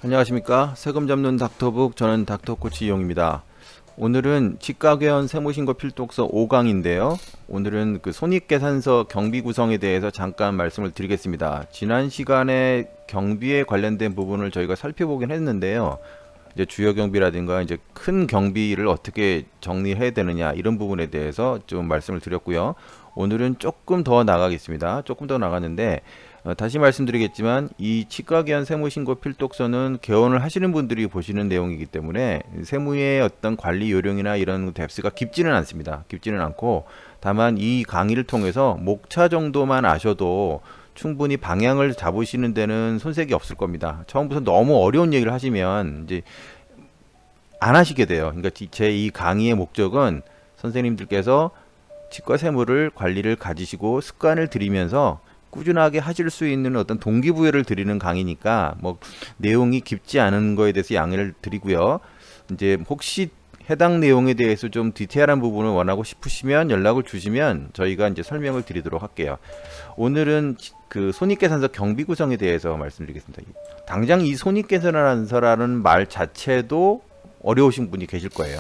안녕하십니까. 세금 잡는 닥터북, 저는 닥터코치 이용입니다. 오늘은 지가개헌 세무신고 필독서 5강인데요. 오늘은 그 손익계산서 경비 구성에 대해서 잠깐 말씀을 드리겠습니다. 지난 시간에 경비에 관련된 부분을 저희가 살펴보긴 했는데요. 이제 주요 경비라든가 이제 큰 경비를 어떻게 정리해야 되느냐 이런 부분에 대해서 좀 말씀을 드렸고요. 오늘은 조금 더 나가겠습니다. 조금 더 나갔는데 다시 말씀드리겠지만 이 치과개헌 세무신고 필독서는 개헌을 하시는 분들이 보시는 내용이기 때문에 세무의 어떤 관리 요령이나 이런 뎁스가 깊지는 않습니다. 깊지는 않고 다만 이 강의를 통해서 목차 정도만 아셔도 충분히 방향을 잡으시는 데는 손색이 없을 겁니다. 처음부터 너무 어려운 얘기를 하시면 이제 안 하시게 돼요. 그러니까 제 이 강의의 목적은 선생님들께서 치과 세무를 관리를 가지시고 습관을 들이면서 꾸준하게 하실 수 있는 어떤 동기부여를 드리는 강의니까 뭐 내용이 깊지 않은 거에 대해서 양해를 드리고요. 이제 혹시 해당 내용에 대해서 좀 디테일한 부분을 원하고 싶으시면 연락을 주시면 저희가 이제 설명을 드리도록 할게요. 오늘은 그 손익계산서 경비 구성에 대해서 말씀드리겠습니다. 당장 이 손익계산서라는 말 자체도 어려우신 분이 계실 거예요.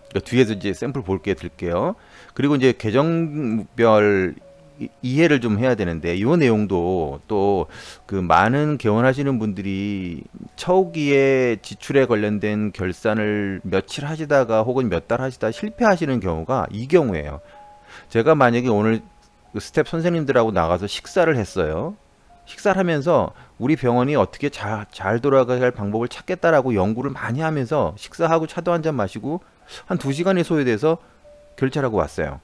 그러니까 뒤에서 이제 샘플 볼게 드릴게요. 그리고 이제 계정별 이해를 좀 해야 되는데 이 내용도 또 그 많은 개원하시는 분들이 처우기에 지출에 관련된 결산을 며칠 하시다가 혹은 몇 달 하시다 실패하시는 경우가 이 경우예요. 제가 만약에 오늘 그 스텝 선생님들하고 나가서 식사를 했어요. 식사를 하면서 우리 병원이 어떻게 잘 돌아갈 방법을 찾겠다라고 연구를 많이 하면서 식사하고 차도 한잔 마시고 한 2시간이 소요돼서 결제를 하고 왔어요.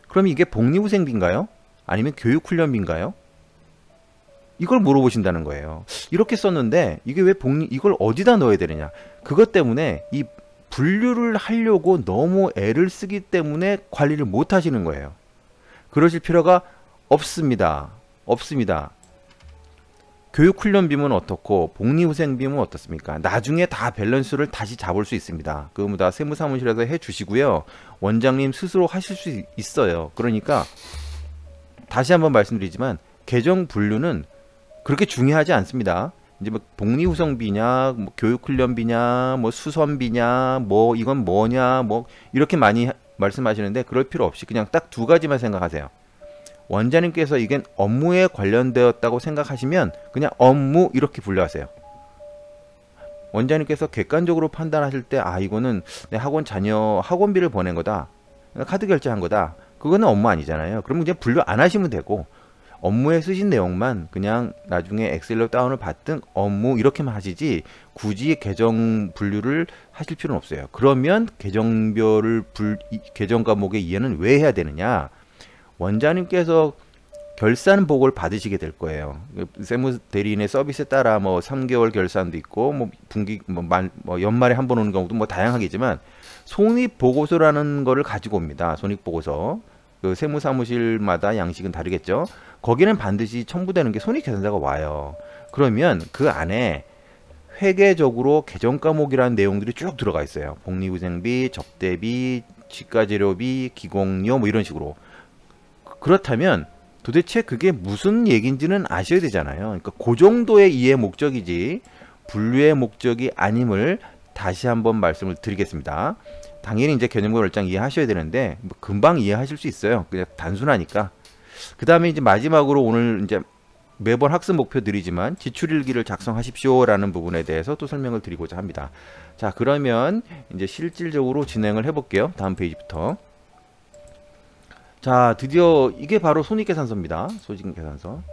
그럼 이게 복리후생비인가요? 아니면 교육훈련비인가요? 이걸 물어보신다는 거예요. 이렇게 썼는데 이게 왜 이걸 어디다 넣어야 되느냐? 그것 때문에 이 분류를 하려고 너무 애를 쓰기 때문에 관리를 못 하시는 거예요. 그러실 필요가 없습니다. 없습니다. 교육훈련비는 어떻고 복리후생비는 어떻습니까? 나중에 다 밸런스를 다시 잡을 수 있습니다. 그거 다 세무사무실에서 해주시고요. 원장님 스스로 하실 수 있어요. 그러니까 다시 한번 말씀드리지만 계정 분류는 그렇게 중요하지 않습니다. 이제 뭐 복리후생비냐, 뭐 교육훈련비냐, 뭐 수선비냐, 뭐 이건 뭐냐, 뭐 이렇게 많이 말씀하시는데 그럴 필요 없이 그냥 딱 2가지만 생각하세요. 원장님께서 이게 업무에 관련되었다고 생각하시면 그냥 업무 이렇게 분류하세요. 원장님께서 객관적으로 판단하실 때 이거는 내 학원 자녀 학원비를 보낸 거다, 카드 결제한 거다, 그거는 업무 아니잖아요. 그러면 그냥 분류 안 하시면 되고 업무에 쓰신 내용만 그냥 나중에 엑셀로 다운을 받든 업무 이렇게만 하시지 굳이 계정 분류를 하실 필요는 없어요. 그러면 계정별을 계정 과목의 이해는 왜 해야 되느냐? 원장님께서 결산 보고를 받으시게 될 거예요. 세무 대리인의 서비스에 따라 뭐 3개월 결산도 있고 뭐 분기 뭐 연말에 한 번 오는 경우도 뭐 다양하겠지만 손익 보고서라는 거를 가지고 옵니다. 손익 보고서. 그 세무사무실마다 양식은 다르겠죠. 거기는 반드시 첨부되는 게 손익계산서가 와요. 그러면 그 안에 회계적으로 계정 과목이라는 내용들이 쭉 들어가 있어요. 복리후생비, 접대비, 치과재료비, 기공료 뭐 이런 식으로. 그렇다면 도대체 그게 무슨 얘기인지는 아셔야 되잖아요. 그러니까 그 정도의 이해 목적이지 분류의 목적이 아님을 다시 한번 말씀을 드리겠습니다. 당연히 이제 개념과 결정 이해하셔야 되는데 뭐 금방 이해하실 수 있어요. 그냥 단순하니까. 그 다음에 이제 마지막으로 오늘 이제 매번 학습 목표 드리지만 지출일기를 작성하십시오라는 부분에 대해서 또 설명을 드리고자 합니다. 자, 그러면 이제 실질적으로 진행을 해볼게요. 다음 페이지부터. 자, 드디어 이게 바로 손익계산서입니다. 손익계산서.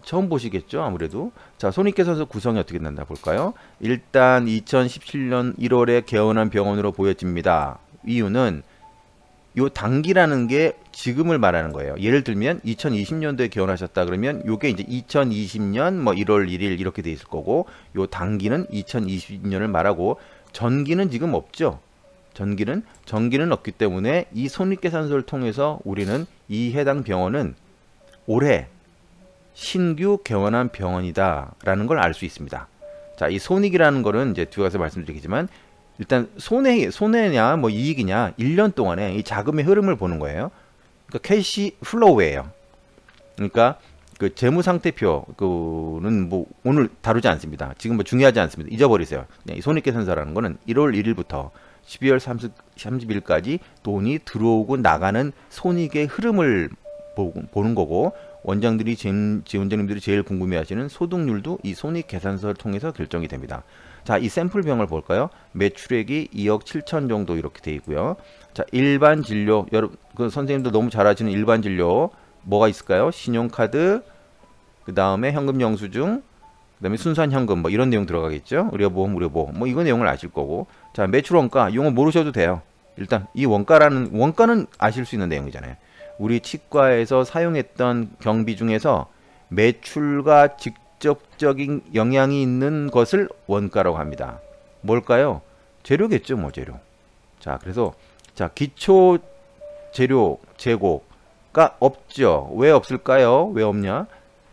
처음 보시겠죠, 아무래도. 자, 손익계산서 구성이 어떻게 된다 볼까요? 일단 2017년 1월에 개원한 병원으로 보여집니다. 이유는 요 단기라는 게 지금을 말하는 거예요. 예를 들면 2020년도에 개원하셨다 그러면 요게 이제 2020년 뭐 1월 1일 이렇게 돼 있을 거고, 요 단기는 2020년을 말하고 전기는 지금 없죠. 전기는 없기 때문에 이 손익계산서를 통해서 우리는 이 해당 병원은 올해 신규 개원한 병원이다 라는 걸 알 수 있습니다. 자, 이 손익이라는 거는 이제 뒤에 가서 말씀드리겠지만 일단 손해냐 뭐 이익이냐 1년 동안에 이 자금의 흐름을 보는 거예요. 그러니까 캐시 플로우예요. 그러니까 그 재무상태표 그는 뭐 오늘 다루지 않습니다. 지금 뭐 중요하지 않습니다. 잊어버리세요. 이 손익계산서라는 거는 1월 1일부터 12월 30일까지 돈이 들어오고 나가는 손익의 흐름을 보는 거고, 원장들이 지원자님들이 제일 궁금해하시는 소득률도 이 손익계산서를 통해서 결정이 됩니다. 자, 이 샘플병을 볼까요? 매출액이 2억 7천 정도 이렇게 돼 있고요. 자, 일반 진료, 여러분 그 선생님도 너무 잘 아시는 일반 진료 뭐가 있을까요? 신용카드, 그 다음에 현금 영수증, 그 다음에 순수한 현금 뭐 이런 내용 들어가겠죠. 의료보험, 의료보험 뭐 이거 내용을 아실 거고. 자, 매출 원가 이거 모르셔도 돼요. 일단 이 원가는 아실 수 있는 내용이잖아요. 우리 치과에서 사용했던 경비 중에서 매출과 직접적인 영향이 있는 것을 원가라고 합니다. 뭘까요? 재료겠죠, 뭐 재료. 자, 그래서 자, 기초 재료 재고가 없죠. 왜 없을까요? 왜 없냐?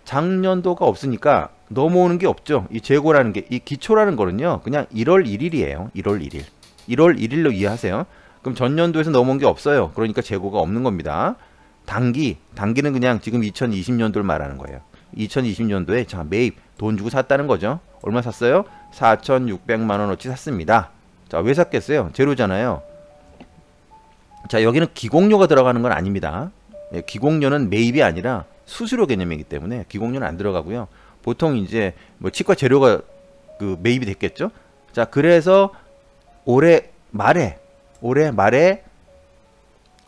작년도가 없으니까 넘어오는 게 없죠. 이 재고라는 게, 이 기초라는 거는요, 그냥 1월 1일이에요. 1월 1일. 1월 1일로 이해하세요. 그럼 전년도에서 넘어온 게 없어요. 그러니까 재고가 없는 겁니다. 단기는 그냥 지금 2020년도를 말하는 거예요. 2020년도에 자, 매입 돈 주고 샀다는 거죠. 얼마 샀어요? 4,600만 원어치 샀습니다. 자, 왜 샀겠어요? 재료잖아요. 자, 여기는 기공료가 들어가는 건 아닙니다. 예, 기공료는 매입이 아니라 수수료 개념이기 때문에 기공료는 안 들어가고요. 보통 이제 뭐 치과 재료가 그 매입이 됐겠죠. 자, 그래서 올해 말에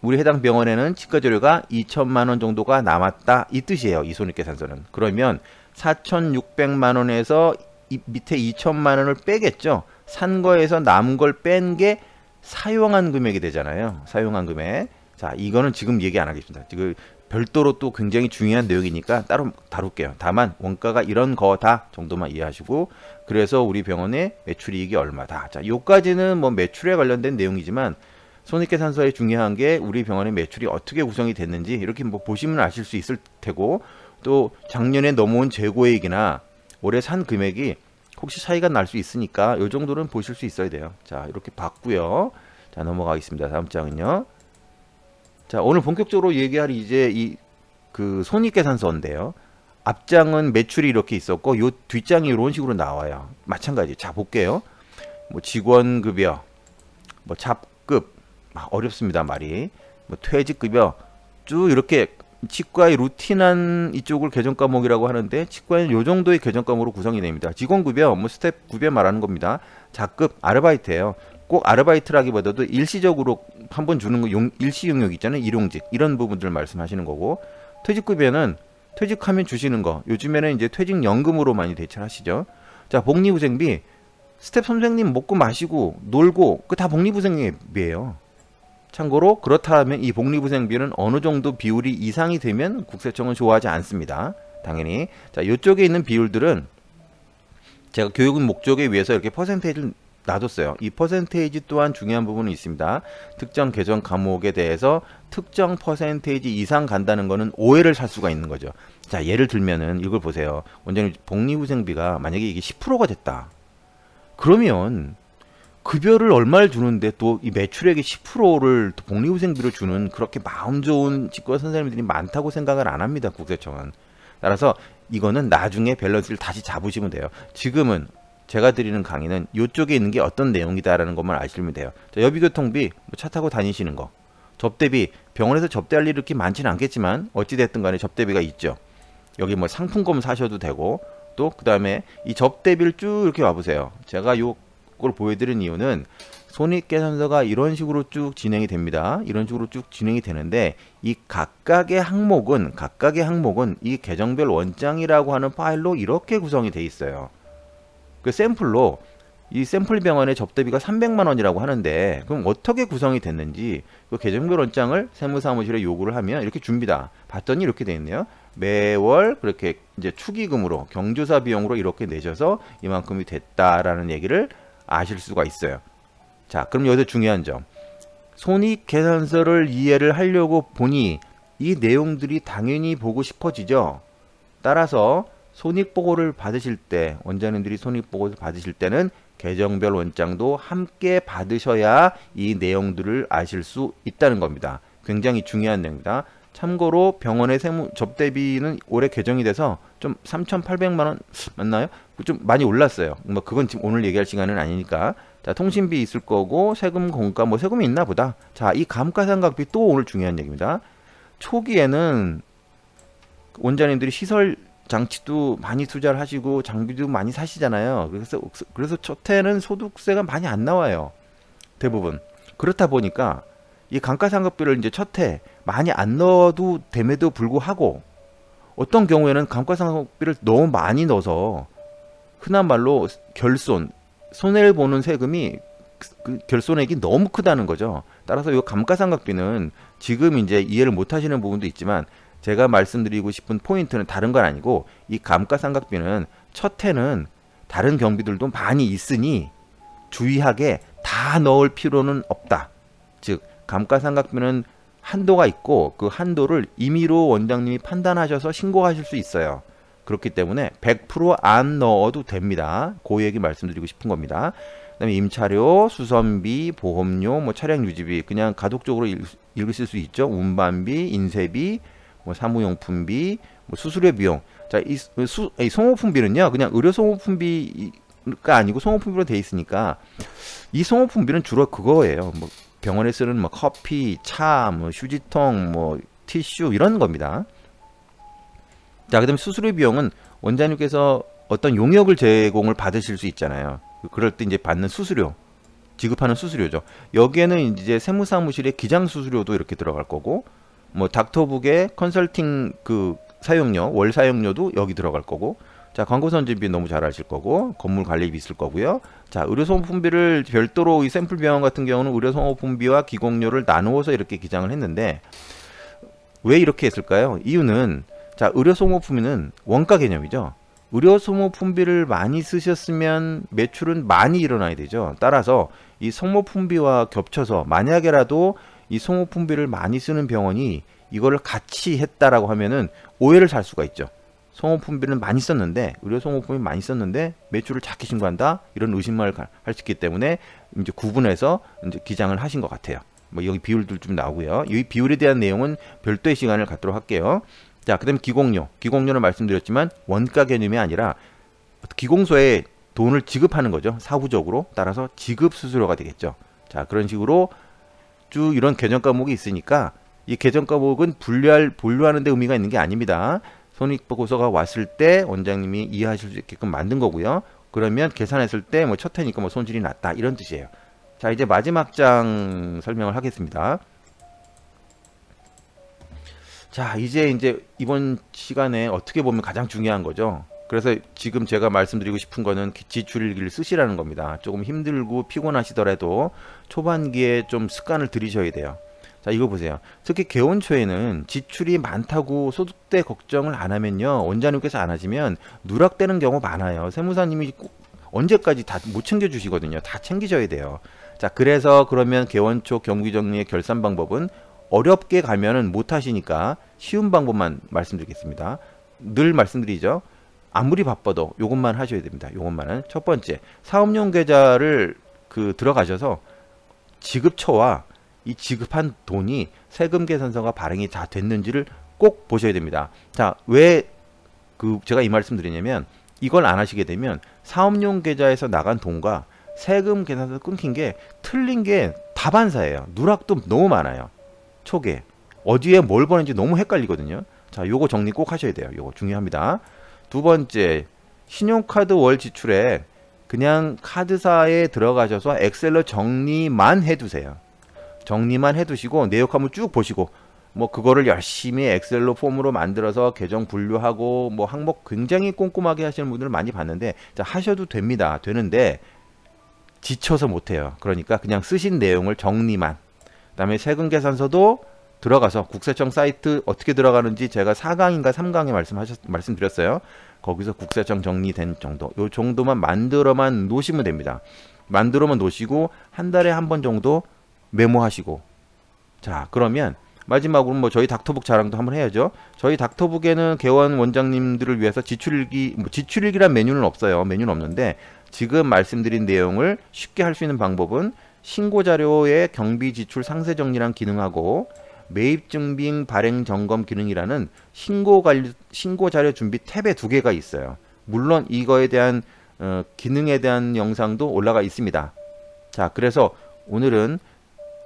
우리 해당 병원에는 치과 재료가 2천만 원 정도가 남았다, 이 뜻이에요. 이 손익계산서는. 그러면 4,600만 원에서 이 밑에 2천만 원을 빼겠죠. 산 거에서 남은 걸 뺀 게 사용한 금액이 되잖아요. 사용한 금액. 자, 이거는 지금 얘기 안 하겠습니다. 지금 별도로 또 굉장히 중요한 내용이니까 따로 다룰게요. 다만 원가가 이런 거다 정도만 이해하시고, 그래서 우리 병원의 매출이익이 얼마다. 자, 요까지는 뭐 매출에 관련된 내용이지만 손익계산서에 중요한 게 우리 병원의 매출이 어떻게 구성이 됐는지 이렇게 뭐 보시면 아실 수 있을 테고, 또 작년에 넘어온 재고액이나 올해 산 금액이 혹시 차이가 날 수 있으니까 요 정도는 보실 수 있어야 돼요. 자, 이렇게 봤고요. 자, 넘어가겠습니다. 다음 장은요. 자, 오늘 본격적으로 얘기할 이제 이 그 손익계산서인데요. 앞장은 매출이 이렇게 있었고 요 뒷장이 이런 식으로 나와요. 마찬가지. 자, 볼게요. 뭐 직원급여, 뭐 잡급, 어렵습니다 말이. 뭐 퇴직급여 쭉 이렇게 치과의 루틴한 이쪽을 개정 과목이라고 하는데, 치과는 요 정도의 개정 과목으로 구성이 됩니다. 직원급여, 뭐 스텝 급여 말하는 겁니다. 잡급, 아르바이트예요. 꼭 아르바이트라기보다도 일시적으로 한번 주는 거, 일시 용역 있잖아요. 일용직, 이런 부분들 말씀하시는 거고, 퇴직급여는 퇴직하면 주시는 거. 요즘에는 이제 퇴직연금으로 많이 대체하시죠. 자, 복리후생비, 스텝 선생님 먹고 마시고 놀고 그 다 복리후생비예요. 참고로 그렇다면 이 복리후생비는 어느 정도 비율이 이상이 되면 국세청은 좋아하지 않습니다. 당연히. 자, 이쪽에 있는 비율들은 제가 교육은 목적에 의해서 이렇게 퍼센테이지를 놔뒀어요. 이 퍼센테이지 또한 중요한 부분이 있습니다. 특정 개정 과목에 대해서 특정 퍼센테이지 이상 간다는 거는 오해를 살 수가 있는 거죠. 자, 예를 들면은 이걸 보세요. 원장님, 복리후생비가 만약에 이게 10%가 됐다. 그러면 급여를 얼마를 주는데 또 이 매출액의 10%를 또 복리후생비로 주는 그렇게 마음 좋은 치과 선생님들이 많다고 생각을 안 합니다. 국세청은. 따라서 이거는 나중에 밸런스를 다시 잡으시면 돼요. 지금은 제가 드리는 강의는 이쪽에 있는 게 어떤 내용이다라는 것만 아시면 돼요. 자, 여비교통비, 뭐 차 타고 다니시는 거, 접대비, 병원에서 접대할 일이 그렇게 많지는 않겠지만 어찌됐든 간에 접대비가 있죠. 여기 뭐 상품권 사셔도 되고, 또 그 다음에 이 접대비를 쭉 이렇게 와보세요. 제가 요걸 보여드린 이유는 손익계산서가 이런 식으로 쭉 진행이 됩니다. 이런 식으로 쭉 진행이 되는데, 이 각각의 항목은 이 계정별 원장이라고 하는 파일로 이렇게 구성이 돼 있어요. 그 샘플로 이 샘플 병원의 접대비가 300만 원이라고 하는데, 그럼 어떻게 구성이 됐는지 그 계정별 원장을 세무사무실에 요구를 하면 이렇게 줍니다. 봤더니 이렇게 돼 있네요. 매월 그렇게 이제 축의금으로 경조사 비용으로 이렇게 내셔서 이만큼이 됐다라는 얘기를 아실 수가 있어요. 자, 그럼 여기서 중요한 점, 손익계산서를 이해를 하려고 보니 이 내용들이 당연히 보고 싶어지죠. 따라서 손익보고를 받으실 때, 원장님들이 손익보고를 받으실 때는 계정별 원장도 함께 받으셔야 이 내용들을 아실 수 있다는 겁니다. 굉장히 중요한 내용입니다. 참고로 병원의 세무 접대비는 올해 개정이 돼서 좀 3,800만 원 맞나요? 좀 많이 올랐어요. 뭐 그건 지금 오늘 얘기할 시간은 아니니까. 자, 통신비 있을 거고 세금 공과 뭐 세금이 있나 보다. 자, 이 감가상각비 또 오늘 중요한 얘기입니다. 초기에는 원장님들이 시설 장치도 많이 투자를 하시고 장비도 많이 사시잖아요. 그래서 첫 해는 소득세가 많이 안 나와요. 대부분. 그렇다 보니까 이 감가상각비를 이제 첫 해 많이 안 넣어도 됨에도 불구하고 어떤 경우에는 감가상각비를 너무 많이 넣어서 흔한 말로 손해를 보는 세금이 그 결손액이 너무 크다는 거죠. 따라서 이 감가상각비는 지금 이제 이해를 못 하시는 부분도 있지만 제가 말씀드리고 싶은 포인트는 다른 건 아니고 이 감가상각비는 첫 해는 다른 경비들도 많이 있으니 주의하게 다 넣을 필요는 없다. 즉 감가상각비는 한도가 있고 그 한도를 임의로 원장님이 판단하셔서 신고하실 수 있어요. 그렇기 때문에 100% 안 넣어도 됩니다. 그 얘기 말씀드리고 싶은 겁니다. 그다음에 임차료, 수선비, 보험료, 뭐 차량 유지비 그냥 가독적으로 읽으실 수 있죠. 운반비, 인쇄비, 뭐 사무용품비, 뭐 수수료 비용. 자, 이 송호품비는요, 그냥 의료 송호품비가 아니고 송호품비로 돼 있으니까 이 송호품비는 주로 그거예요. 뭐 병원에 쓰는 뭐 커피, 차, 뭐 휴지통, 뭐 티슈 이런 겁니다. 자, 그다음에 수수료 비용은 원장님께서 어떤 용역을 제공을 받으실 수 있잖아요. 그럴 때 이제 받는 수수료, 지급하는 수수료죠. 여기에는 이제 세무사무실의 기장 수수료도 이렇게 들어갈 거고, 뭐 닥터북의 컨설팅 그 사용료, 월 사용료도 여기 들어갈 거고, 자, 광고 선진비 너무 잘 아실 거고, 건물 관리비 있을 거고요. 자, 의료소모품비를 별도로 이 샘플 병원 같은 경우는 의료소모품비와 기공료를 나누어서 이렇게 기장을 했는데 왜 이렇게 했을까요? 이유는 자, 의료소모품비는 원가 개념이죠. 의료소모품비를 많이 쓰셨으면 매출은 많이 일어나야 되죠. 따라서 이 소모품비와 겹쳐서 만약에라도 이 소모품비를 많이 쓰는 병원이 이거를 같이 했다라고 하면은 오해를 살 수가 있죠. 소모품비는 많이 썼는데 의료 소모품이 많이 썼는데 매출을 작게 신고한다 이런 의심을 할 수 있기 때문에 이제 구분해서 이제 기장을 하신 것 같아요. 뭐 여기 비율들 좀 나오고요. 이 비율에 대한 내용은 별도의 시간을 갖도록 할게요. 자, 그다음에 기공료는 말씀드렸지만 원가 개념이 아니라 기공소에 돈을 지급하는 거죠. 사후적으로. 따라서 지급 수수료가 되겠죠. 자, 그런 식으로 쭉 이런 개정 과목이 있으니까 이 개정 과목은 분류하는 데 의미가 있는 게 아닙니다. 손익보고서가 왔을 때 원장님이 이해하실 수 있게끔 만든 거고요. 그러면 계산했을 때 뭐 첫 해니까 뭐 손실이 났다 이런 뜻이에요. 자, 이제 마지막 장 설명을 하겠습니다. 자, 이제 이번 시간에 어떻게 보면 가장 중요한 거죠. 그래서 지금 제가 말씀드리고 싶은 거는 지출일기를 쓰시라는 겁니다. 조금 힘들고 피곤하시더라도 초반기에 좀 습관을 들이셔야 돼요. 자, 이거 보세요. 특히 개원 초에는 지출이 많다고 소득세 걱정을 안 하면요, 원장님께서 안 하시면 누락되는 경우 많아요. 세무사님이 언제까지 다 못 챙겨주시거든요. 다 챙기셔야 돼요. 자, 그래서 그러면 개원 초 경비정리의 결산 방법은 어렵게 가면은 못 하시니까 쉬운 방법만 말씀드리겠습니다. 늘 말씀드리죠. 아무리 바빠도 요것만 하셔야 됩니다. 요것만은. 첫 번째, 사업용 계좌를 들어가셔서 지급처와 이 지급한 돈이 세금 계산서가 발행이 다 됐는지를 꼭 보셔야 됩니다. 자, 왜 제가 이 말씀 드리냐면 이걸 안 하시게 되면 사업용 계좌에서 나간 돈과 세금 계산서 끊긴 게 틀린 게 다반사예요. 누락도 너무 많아요. 초기에 어디에 뭘 버는지 너무 헷갈리거든요. 자, 요거 정리 꼭 하셔야 돼요. 요거 중요합니다. 두 번째, 신용카드 월 지출액 그냥 카드사에 들어가셔서 엑셀로 정리만 해두세요. 정리만 해두시고 내역 한번 쭉 보시고 뭐 그거를 열심히 엑셀로 폼으로 만들어서 계정 분류하고 뭐 항목 굉장히 꼼꼼하게 하시는 분들을 많이 봤는데, 자, 하셔도 됩니다. 되는데 지쳐서 못해요. 그러니까 그냥 쓰신 내용을 정리만. 그다음에 세금 계산서도 들어가서 국세청 사이트 어떻게 들어가는지 제가 4강인가 3강에 말씀드렸어요. 거기서 국세청 정리된 정도, 요 정도만 만들어만 놓으시면 됩니다. 만들어만 놓으시고 한 달에 한 번 정도 메모하시고, 자, 그러면 마지막으로 뭐 저희 닥터북 자랑도 한번 해야죠. 저희 닥터북에는 개원 원장님들을 위해서 지출일기, 지출일기란 메뉴는 없어요. 메뉴는 없는데 지금 말씀드린 내용을 쉽게 할 수 있는 방법은 신고자료의 경비 지출 상세 정리란 기능하고 매입 증빙 발행 점검 기능이라는 신고 자료 준비 탭에 두 개가 있어요. 물론 이거에 대한 기능에 대한 영상도 올라가 있습니다. 자, 그래서 오늘은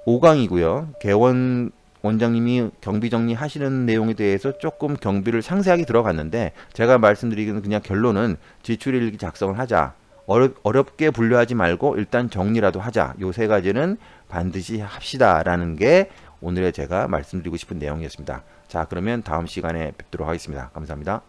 5강이고요. 개원 원장님이 경비 정리하시는 내용에 대해서 조금 경비를 상세하게 들어갔는데, 제가 말씀드리기는 그냥 결론은 지출일기 작성을 하자. 어렵게 분류하지 말고 일단 정리라도 하자. 요 세 가지는 반드시 합시다 라는 게 오늘의 제가 말씀드리고 싶은 내용이었습니다. 자, 그러면 다음 시간에 뵙도록 하겠습니다. 감사합니다.